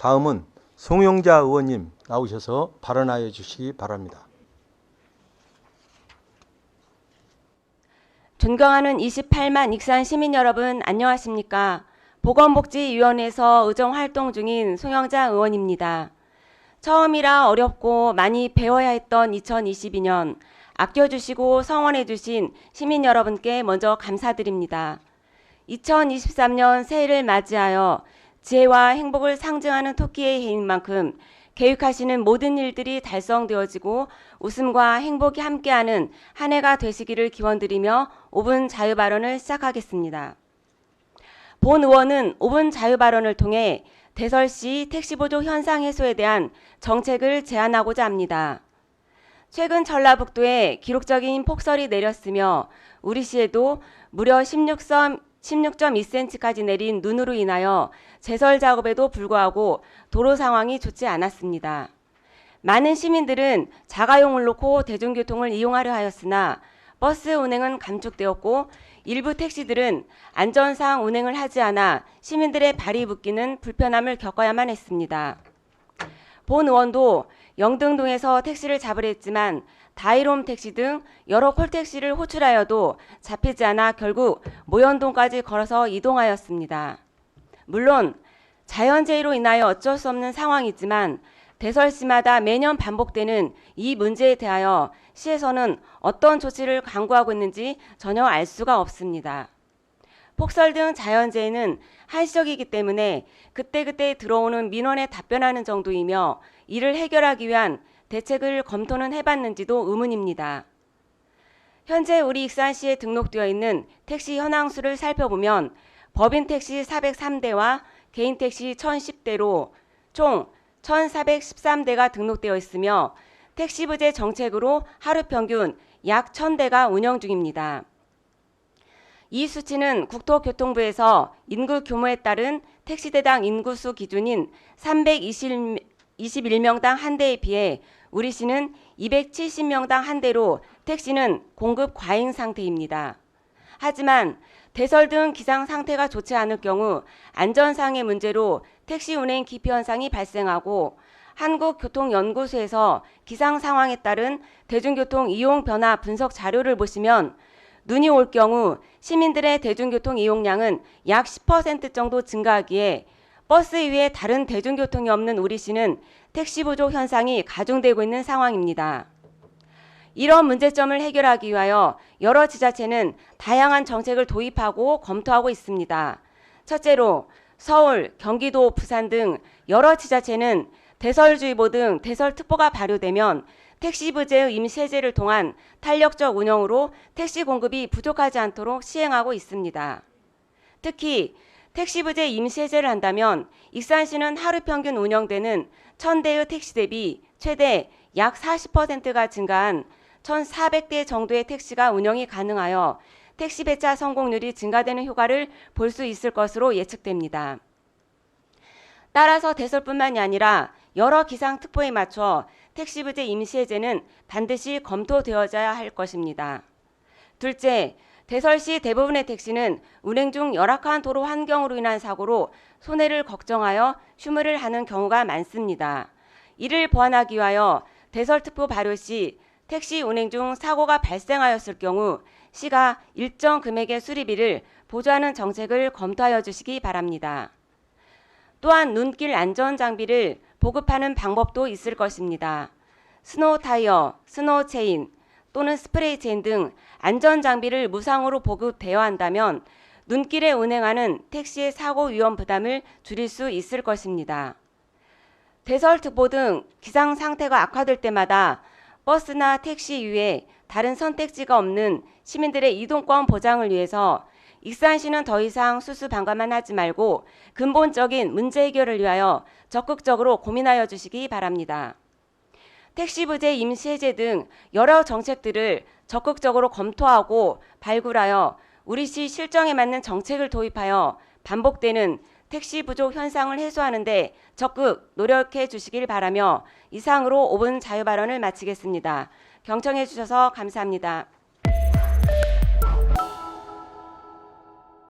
다음은 송영자 의원님 나오셔서 발언하여 주시기 바랍니다. 존경하는 28만 익산 시민 여러분 안녕하십니까. 보건복지위원회에서 의정활동 중인 송영자 의원입니다. 처음이라 어렵고 많이 배워야 했던 2022년 아껴주시고 성원해주신 시민 여러분께 먼저 감사드립니다. 2023년 새해를 맞이하여 지혜와 행복을 상징하는 토끼의 해인 만큼 계획하시는 모든 일들이 달성되어지고 웃음과 행복이 함께하는 한 해가 되시기를 기원드리며 5분 자유발언을 시작하겠습니다. 본 의원은 5분 자유발언을 통해 대설시 택시보조 현상 해소에 대한 정책을 제안하고자 합니다. 최근 전라북도에 기록적인 폭설이 내렸으며 우리시에도 무려 16.2cm까지 내린 눈으로 인하여 제설 작업에도 불구하고 도로 상황이 좋지 않았습니다. 많은 시민들은 자가용을 놓고 대중교통을 이용하려 하였으나 버스 운행은 감축되었고 일부 택시들은 안전상 운행을 하지 않아 시민들의 발이 묶이는 불편함을 겪어야만 했습니다. 본 의원도 영등동에서 택시를 잡으려 했지만 다이롬 택시 등 여러 콜택시를 호출하여도 잡히지 않아 결국 모현동까지 걸어서 이동하였습니다. 물론 자연재해로 인하여 어쩔 수 없는 상황이지만 대설시마다 매년 반복되는 이 문제에 대하여 시에서는 어떤 조치를 강구하고 있는지 전혀 알 수가 없습니다. 폭설 등 자연재해는 한시적이기 때문에 그때그때 들어오는 민원에 답변하는 정도이며 이를 해결하기 위한 대책을 검토는 해봤는지도 의문입니다. 현재 우리 익산시에 등록되어 있는 택시 현황수를 살펴보면 법인 택시 403대와 개인 택시 1010대로 총 1413대가 등록되어 있으며 택시부제 정책으로 하루 평균 약 1000대가 운영 중입니다. 이 수치는 국토교통부에서 인구 규모에 따른 택시대당 인구수 기준인 321명당 한 대에 비해 우리시는 270명당 한 대로 택시는 공급 과잉 상태입니다. 하지만 대설 등 기상 상태가 좋지 않을 경우 안전상의 문제로 택시 운행 기피 현상이 발생하고 한국교통연구소에서 기상 상황에 따른 대중교통 이용 변화 분석 자료를 보시면 눈이 올 경우 시민들의 대중교통 이용량은 약 10% 정도 증가하기에 버스 이외에 다른 대중교통이 없는 우리시는 택시 부족 현상이 가중되고 있는 상황입니다. 이런 문제점을 해결하기 위하여 여러 지자체는 다양한 정책을 도입하고 검토하고 있습니다. 첫째로 서울, 경기도, 부산 등 여러 지자체는 대설주의보 등 대설특보가 발효되면 택시부제의 임시해제를 통한 탄력적 운영으로 택시 공급이 부족하지 않도록 시행하고 있습니다. 특히 택시부제 임시해제를 한다면 익산시는 하루 평균 운영되는 1000대의 택시 대비 최대 약 40%가 증가한 1400대 정도의 택시가 운영이 가능하여 택시 배차 성공률이 증가되는 효과를 볼 수 있을 것으로 예측됩니다. 따라서 대설뿐만이 아니라 여러 기상특보에 맞춰 택시부제 임시해제는 반드시 검토되어져야 할 것입니다. 둘째, 대설시 대부분의 택시는 운행 중 열악한 도로 환경으로 인한 사고로 손해를 걱정하여 휴무를 하는 경우가 많습니다. 이를 보완하기 위하여 대설특보 발효 시 택시 운행 중 사고가 발생하였을 경우 시가 일정 금액의 수리비를 보조하는 정책을 검토하여 주시기 바랍니다. 또한 눈길 안전장비를 보급하는 방법도 있을 것입니다. 스노우 타이어, 스노우 체인 또는 스프레이 체인 등 안전장비를 무상으로 보급되어야 한다면 눈길에 운행하는 택시의 사고 위험 부담을 줄일 수 있을 것입니다. 대설특보 등 기상 상태가 악화될 때마다 버스나 택시 이외에 다른 선택지가 없는 시민들의 이동권 보장을 위해서 익산시는 더 이상 수수방관만 하지 말고 근본적인 문제 해결을 위하여 적극적으로 고민하여 주시기 바랍니다. 택시부제 임시해제 등 여러 정책들을 적극적으로 검토하고 발굴하여 우리시 실정에 맞는 정책을 도입하여 반복되는 택시 부족 현상을 해소하는 데 적극 노력해 주시길 바라며 이상으로 5분 자유발언을 마치겠습니다. 경청해 주셔서 감사합니다.